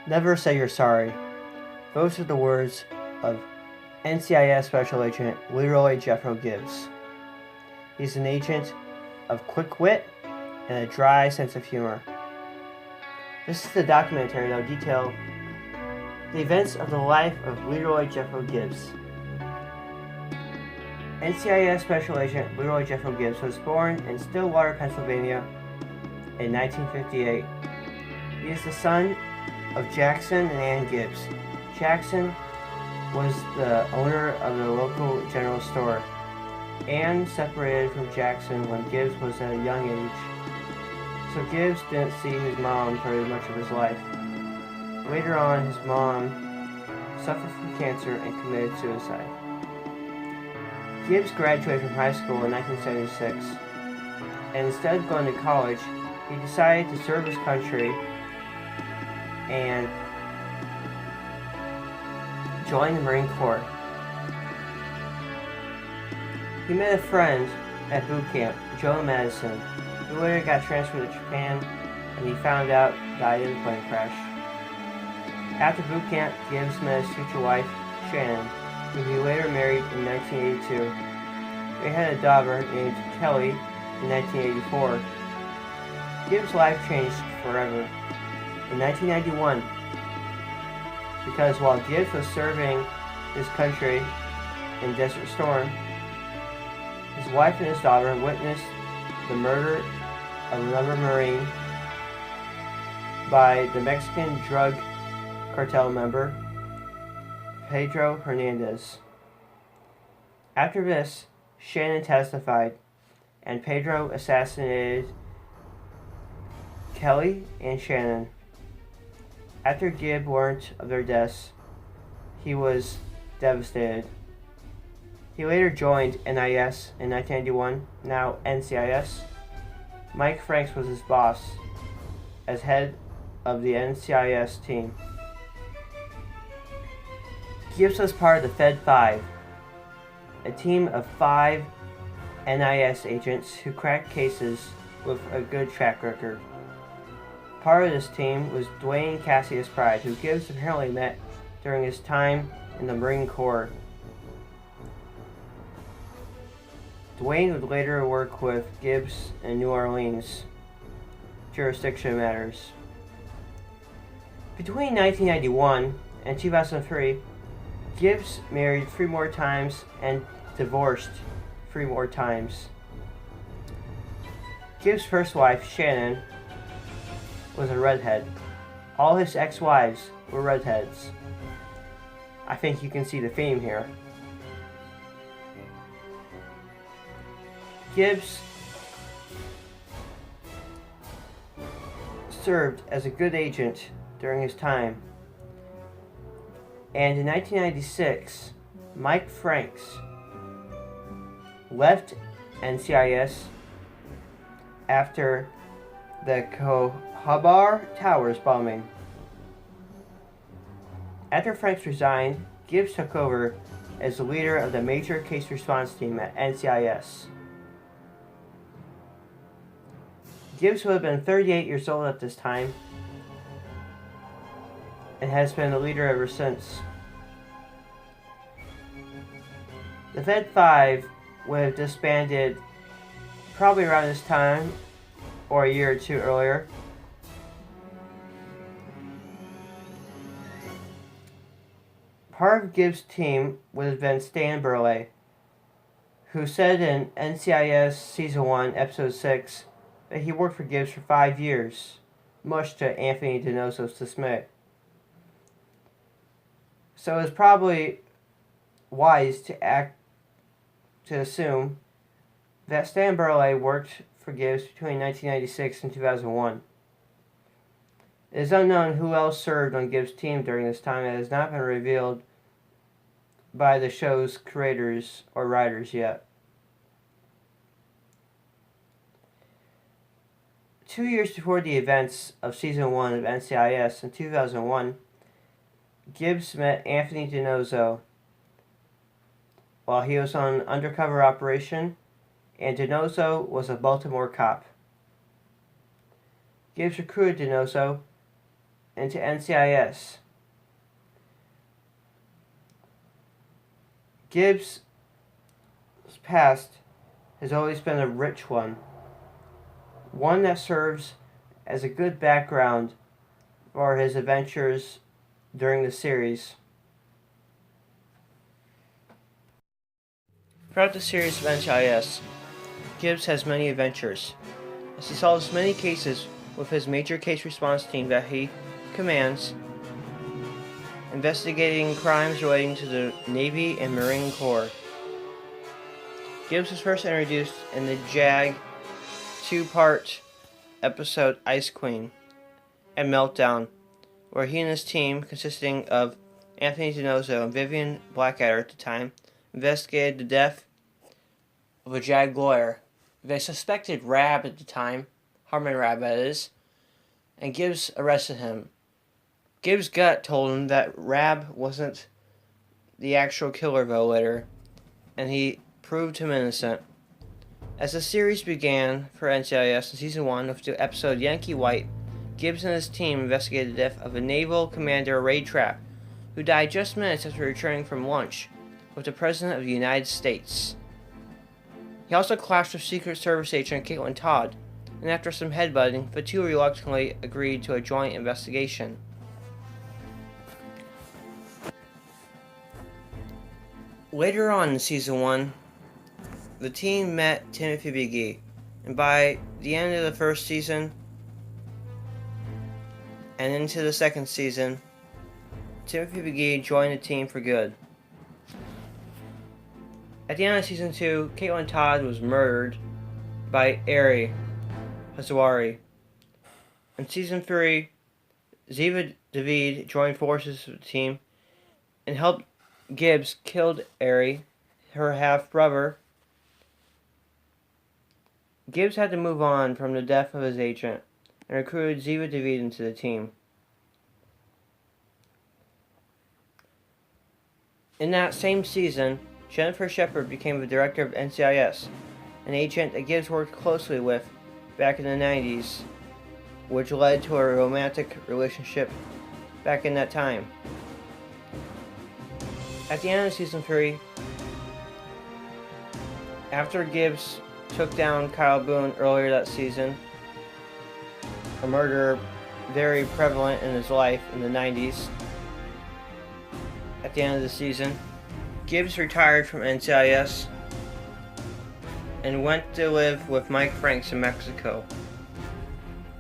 Never say you're sorry. Those are the words of NCIS Special Agent Leroy Jeffro Gibbs. He's an agent of quick wit and a dry sense of humor. This is a documentary that will detail the events of the life of Leroy Jeffro Gibbs. NCIS Special Agent Leroy Jeffro Gibbs was born in Stillwater, Pennsylvania in 1958. He is the son of Jackson and Ann Gibbs. Jackson was the owner of the local general store. Ann separated from Jackson when Gibbs was at a young age, so Gibbs didn't see his mom for much of his life. Later on, his mom suffered from cancer and committed suicide. Gibbs graduated from high school in 1976, and instead of going to college, he decided to serve his country and join the Marine Corps. He met a friend at boot camp, Joe Madison, who later got transferred to Japan, and he found out died in a plane crash. After boot camp, Gibbs met his future wife, Shannon, who he later married in 1982. They had a daughter named Kelly in 1984. Gibbs' life changed forever in 1991, because while Gibbs was serving his country in Desert Storm, his wife and his daughter witnessed the murder of another Marine by the Mexican drug cartel member Pedro Hernandez. After this, Shannon testified, and Pedro assassinated Kelly and Shannon. After Gibb learned of their deaths, he was devastated. He later joined NIS in 1991, now NCIS. Mike Franks was his boss as head of the NCIS team. Gibbs was part of the Fed 5, a team of 5 NIS agents who cracked cases with a good track record. Part of this team was Dwayne Cassius Pride, who Gibbs apparently met during his time in the Marine Corps. Dwayne would later work with Gibbs in New Orleans jurisdiction matters. Between 1991 and 2003, Gibbs married 3 more times and divorced 3 more times. Gibbs' first wife, Shannon, was a redhead. All his ex-wives were redheads. I think you can see the theme here. Gibbs served as a good agent during his time, and in 1996, Mike Franks left NCIS after the Kohabar Towers bombing. After Franks resigned, Gibbs took over as the leader of the Major Case Response Team at NCIS. Gibbs would have been 38 years old at this time and has been the leader ever since. The Fed 5 would have disbanded probably around this time or a year or two earlier. Part of Gibbs' team would have been Stan Burley, who said in NCIS Season 1, Episode 6, that he worked for Gibbs for 5 years, much to Anthony DiNozzo's dismay. So it's probably wise to assume that Stan Burley worked for Gibbs between 1996 and 2001. It is unknown who else served on Gibbs' team during this time. It has not been revealed by the show's creators or writers yet. 2 years before the events of Season 1 of NCIS in 2001, Gibbs met Anthony DiNozzo while he was on an undercover operation, and DiNozzo was a Baltimore cop. Gibbs recruited DiNozzo into NCIS. Gibbs' past has always been a rich one that serves as a good background for his adventures during the series. Throughout the series of NCIS, Gibbs has many adventures, as he solves many cases with his major case response team that he commands, investigating crimes relating to the Navy and Marine Corps. Gibbs was first introduced in the JAG two-part episode Ice Queen and Meltdown, where he and his team, consisting of Anthony DiNozzo and Vivian Blackadder at the time, investigated the death of a JAG lawyer. They suspected Rab at the time, Harmon Rab that is, and Gibbs arrested him. Gibbs' gut told him that Rab wasn't the actual killer though later, and he proved him innocent. As the series began for NCIS in Season 1 with the episode Yankee White, Gibbs and his team investigated the death of a naval commander, Ray Trapp, who died just minutes after returning from lunch with the President of the United States. He also clashed with Secret Service agent Caitlin Todd, and after some headbutting, the two reluctantly agreed to a joint investigation. Later on in Season 1, the team met Timothy McGee, and by the end of the first season and into the second season, Timothy McGee joined the team for good. At the end of Season 2, Caitlin Todd was murdered by Ari Hazawari. In Season 3, Ziva David joined forces with the team and helped Gibbs kill Ari, her half-brother. Gibbs had to move on from the death of his agent and recruited Ziva David into the team. In that same season, Jennifer Shepard became the director of NCIS, an agent that Gibbs worked closely with back in the 90s, which led to a romantic relationship back in that time. At the end of Season 3, after Gibbs took down Kyle Boone earlier that season, a murder very prevalent in his life in the 90s, at the end of the season, Gibbs retired from NCIS and went to live with Mike Franks in Mexico.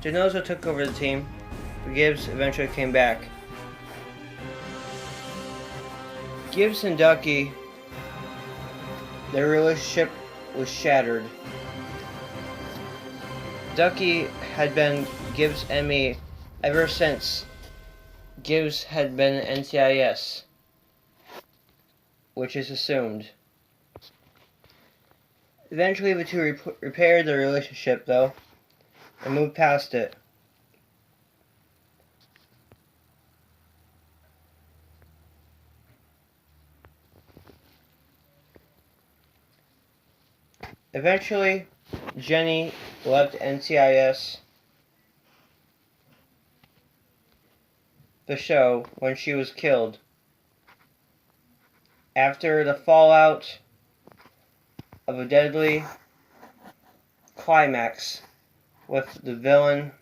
DiNozzo took over the team, but Gibbs eventually came back. Gibbs and Ducky, their relationship was shattered. Ducky had been Gibbs' enemy ever since Gibbs had been in NCIS, which is assumed. Eventually the two repaired their relationship, though, and moved past it. Eventually, Jenny left NCIS, the show, when she was killed. After the fallout of a deadly climax with the villainous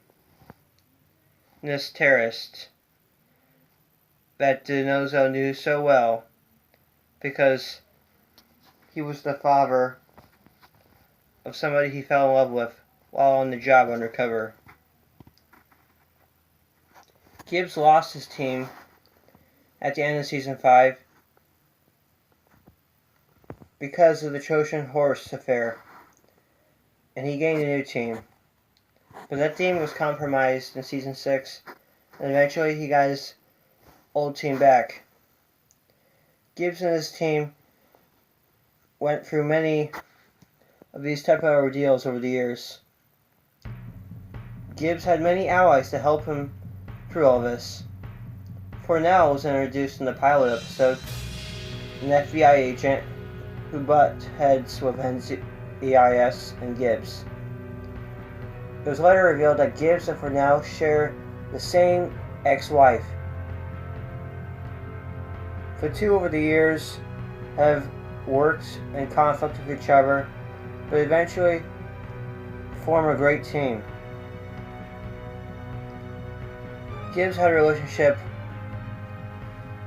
terrorist that DiNozzo knew so well, because he was the father of somebody he fell in love with while on the job undercover. Gibbs lost his team at the end of Season 5 because of the Trojan Horse affair, and he gained a new team. But that team was compromised in Season 6, and eventually he got his old team back. Gibbs and his team went through many of these type of ordeals over the years. Gibbs had many allies to help him through all this. Cornell was introduced in the pilot episode, an FBI agent who butt heads with NCIS and Gibbs. It was later revealed that Gibbs and Cornell share the same ex-wife. The two over the years have worked in conflict with each other, but eventually form a great team. Gibbs had a relationship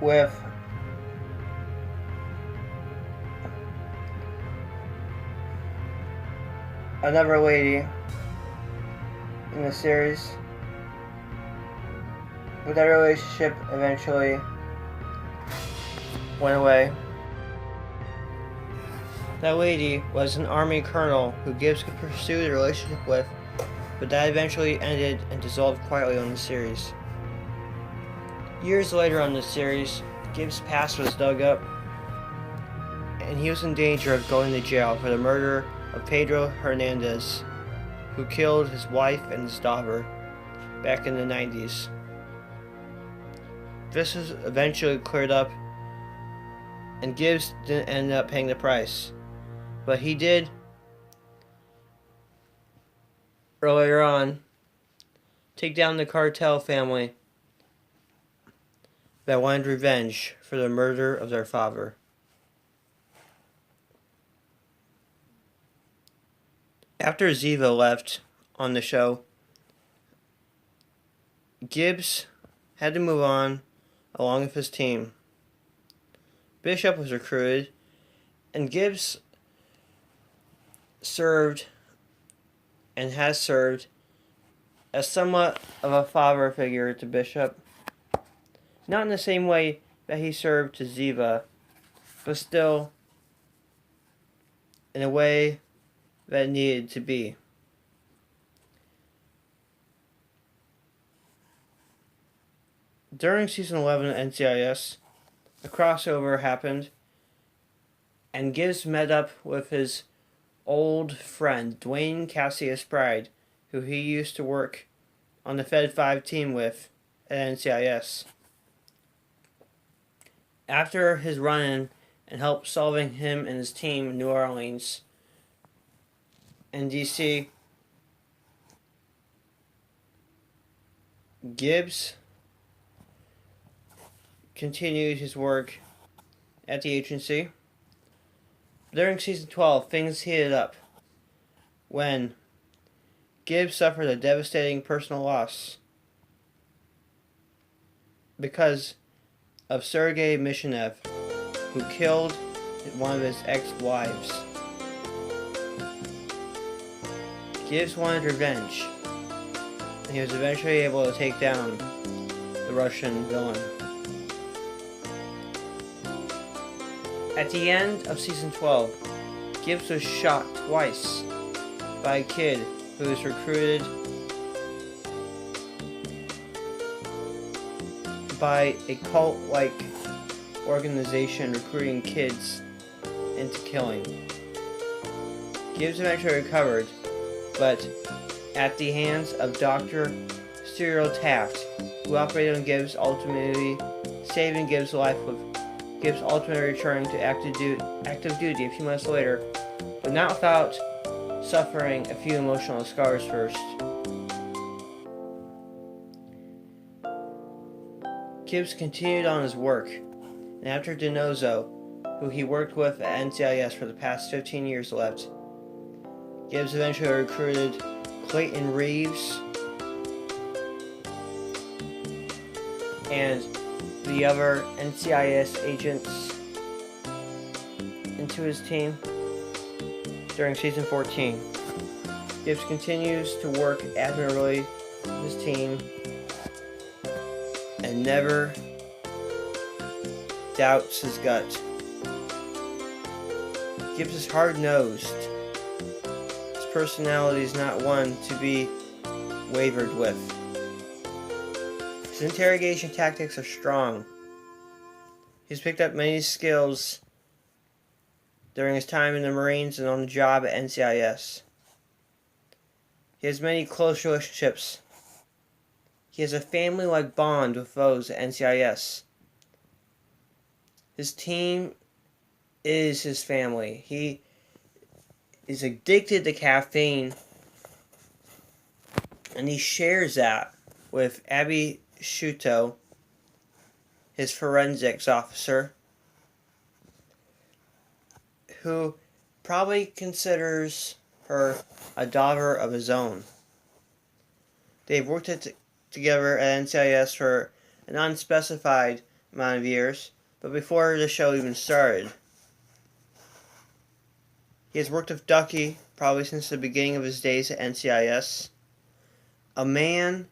with another lady in the series, but that relationship eventually went away. That lady was an Army colonel who Gibbs could pursue the relationship with, but that eventually ended and dissolved quietly on the series. Years later on the series, Gibbs' past was dug up, and he was in danger of going to jail for the murder of Pedro Hernandez, who killed his wife and his daughter back in the 90s. This was eventually cleared up, and Gibbs didn't end up paying the price. But he did, earlier on, take down the cartel family that wanted revenge for the murder of their father. After Ziva left on the show, Gibbs had to move on along with his team. Bishop was recruited, and Gibbs served and has served as somewhat of a father figure to Bishop. Not in the same way that he served to Ziva, but still in a way that it needed to be. During season 11 of NCIS, a crossover happened, and Gibbs met up with his old friend, Dwayne Cassius Pride, who he used to work on the Fed 5 team with at NCIS. After his run-in and help solving him and his team in New Orleans and DC, Gibbs continued his work at the agency. During season 12, things heated up when Gibbs suffered a devastating personal loss because of Sergei Mishinev, who killed one of his ex-wives. Gibbs wanted revenge, and he was eventually able to take down the Russian villain. At the end of season 12, Gibbs was shot twice by a kid who was recruited by a cult-like organization recruiting kids into killing. Gibbs eventually recovered, but at the hands of Dr. Cyril Taft, who operated on Gibbs, ultimately saving Gibbs' life, with Gibbs ultimately returning to active duty a few months later, but not without suffering a few emotional scars first. Gibbs continued on his work, and after DiNozzo, who he worked with at NCIS for the past 15 years, left, Gibbs eventually recruited Clayton Reeves and the other NCIS agents into his team during season 14. Gibbs continues to work admirably with his team and never doubts his gut. Gibbs is hard-nosed. His personality is not one to be wavered with. His interrogation tactics are strong. He's picked up many skills during his time in the Marines and on the job at NCIS. He has many close relationships. He has a family-like bond with those at NCIS. His team is his family. He is addicted to caffeine, and he shares that with Abby Shuto, his forensics officer, who probably considers her a daughter of his own. They've worked together at NCIS for an unspecified amount of years, but before the show even started. He has worked with Ducky probably since the beginning of his days at NCIS. A man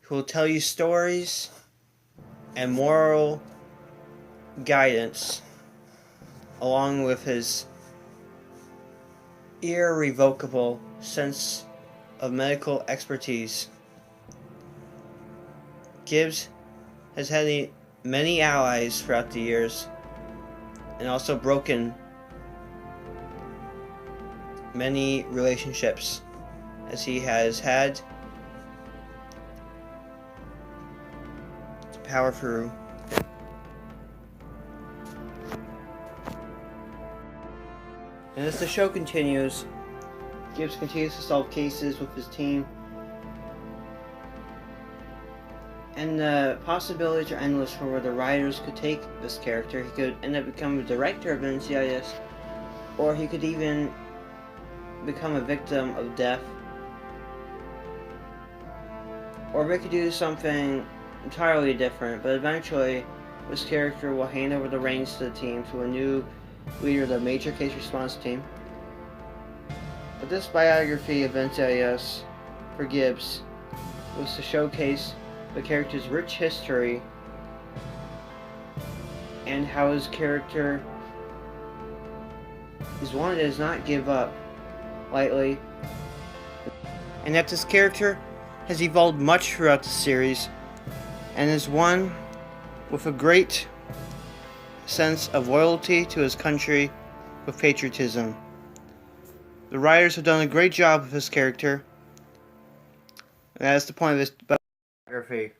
who will tell you stories and moral guidance along with his irrevocable sense of medical expertise. Gibbs has had many allies throughout the years and also broken many relationships, as he has had to power through. And as the show continues, Gibbs continues to solve cases with his team, and the possibilities are endless for where the writers could take this character. He could end up becoming a director of NCIS, or he could even become a victim of death, or they could do something entirely different, but eventually this character will hand over the reins to the team to a new leader of the major case response team. But this biography of NCIS for Gibbs was to showcase the character's rich history and how his character is one that does not give up lightly, and that this character has evolved much throughout the series and is one with a great sense of loyalty to his country with patriotism. The writers have done a great job with this character, and that is the point of this biography.